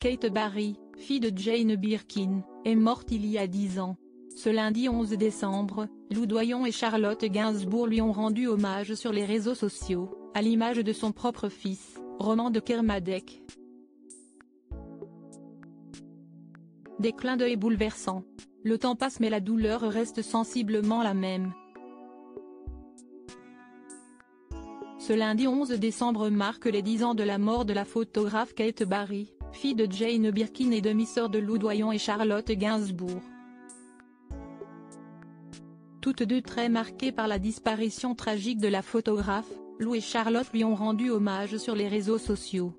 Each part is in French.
Kate Barry, fille de Jane Birkin, est morte il y a 10 ans. Ce lundi 11 décembre, Lou Doyon et Charlotte Gainsbourg lui ont rendu hommage sur les réseaux sociaux, à l'image de son propre fils, Roman de Kermadec. Des clins d'œil bouleversants. Le temps passe mais la douleur reste sensiblement la même. Ce lundi 11 décembre marque les 10 ans de la mort de la photographe Kate Barry, fille de Jane Birkin et demi-sœur de Lou Doyon et Charlotte Gainsbourg. Toutes deux très marquées par la disparition tragique de la photographe, Lou et Charlotte lui ont rendu hommage sur les réseaux sociaux.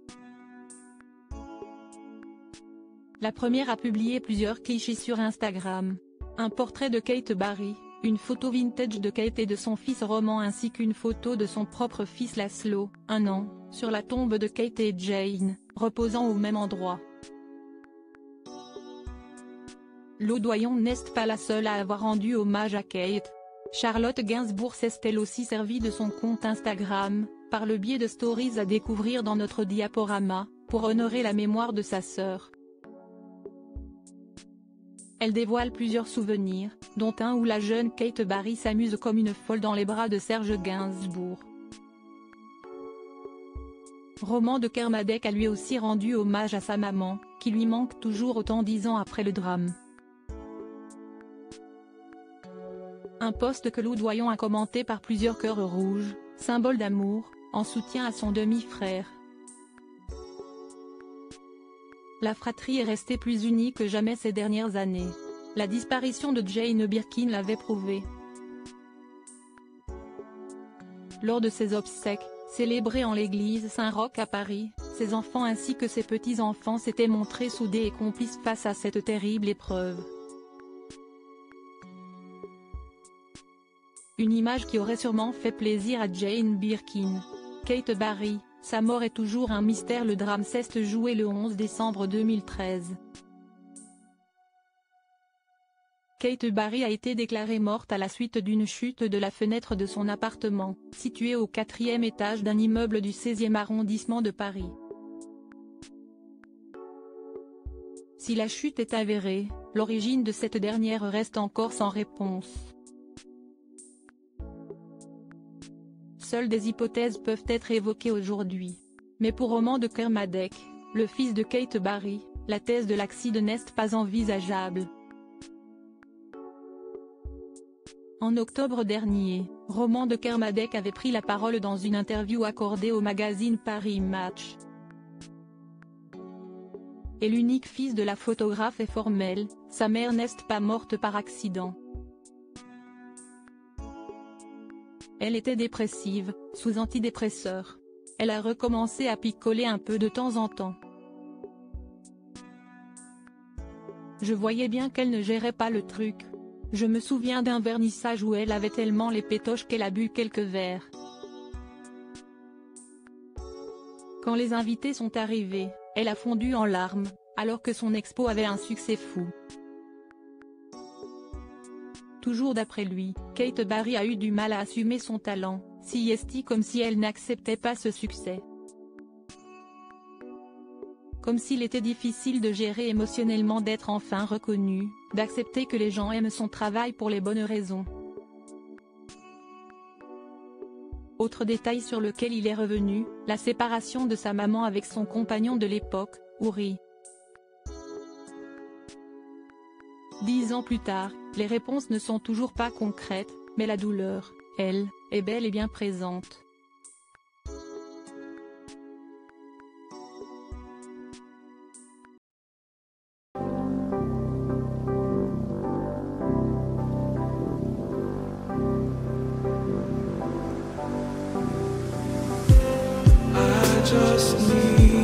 La première a publié plusieurs clichés sur Instagram. Un portrait de Kate Barry, une photo vintage de Kate et de son fils Roman ainsi qu'une photo de son propre fils Laszlo, 1 an, sur la tombe de Kate et Jane, reposant au même endroit. Lou Doyon n'est pas la seule à avoir rendu hommage à Kate. Charlotte Gainsbourg s'est elle aussi servie de son compte Instagram, par le biais de stories à découvrir dans notre diaporama, pour honorer la mémoire de sa sœur. Elle dévoile plusieurs souvenirs, dont un où la jeune Kate Barry s'amuse comme une folle dans les bras de Serge Gainsbourg. Roman de Kermadec a lui aussi rendu hommage à sa maman, qui lui manque toujours autant 10 ans après le drame. Un post que Lou Doyon a commenté par plusieurs cœurs rouges, symbole d'amour, en soutien à son demi-frère. La fratrie est restée plus unie que jamais ces dernières années. La disparition de Jane Birkin l'avait prouvé. Lors de ses obsèques, célébrées en l'église Saint-Roch à Paris, ses enfants ainsi que ses petits-enfants s'étaient montrés soudés et complices face à cette terrible épreuve. Une image qui aurait sûrement fait plaisir à Jane Birkin. Kate Barry, sa mort est toujours un mystère. Le drame s'est joué le 11 décembre 2013. Kate Barry a été déclarée morte à la suite d'une chute de la fenêtre de son appartement, situé au 4e étage d'un immeuble du 16e arrondissement de Paris. Si la chute est avérée, l'origine de cette dernière reste encore sans réponse. Seules des hypothèses peuvent être évoquées aujourd'hui. Mais pour Roman de Kermadec, le fils de Kate Barry, la thèse de l'accident n'est pas envisageable. En octobre dernier, Roman de Kermadec avait pris la parole dans une interview accordée au magazine Paris Match. Et l'unique fils de la photographe est formel, sa mère n'est pas morte par accident. Elle était dépressive, sous antidépresseurs. Elle a recommencé à picoler un peu de temps en temps. Je voyais bien qu'elle ne gérait pas le truc. Je me souviens d'un vernissage où elle avait tellement les pétoches qu'elle a bu quelques verres. Quand les invités sont arrivés, elle a fondu en larmes, alors que son expo avait un succès fou. Toujours d'après lui, Kate Barry a eu du mal à assumer son talent, si est comme si elle n'acceptait pas ce succès. Comme s'il était difficile de gérer émotionnellement d'être enfin reconnue, d'accepter que les gens aiment son travail pour les bonnes raisons. Autre détail sur lequel il est revenu, la séparation de sa maman avec son compagnon de l'époque, Uri. 10 ans plus tard, les réponses ne sont toujours pas concrètes, mais la douleur, elle, est bel et bien présente. I just need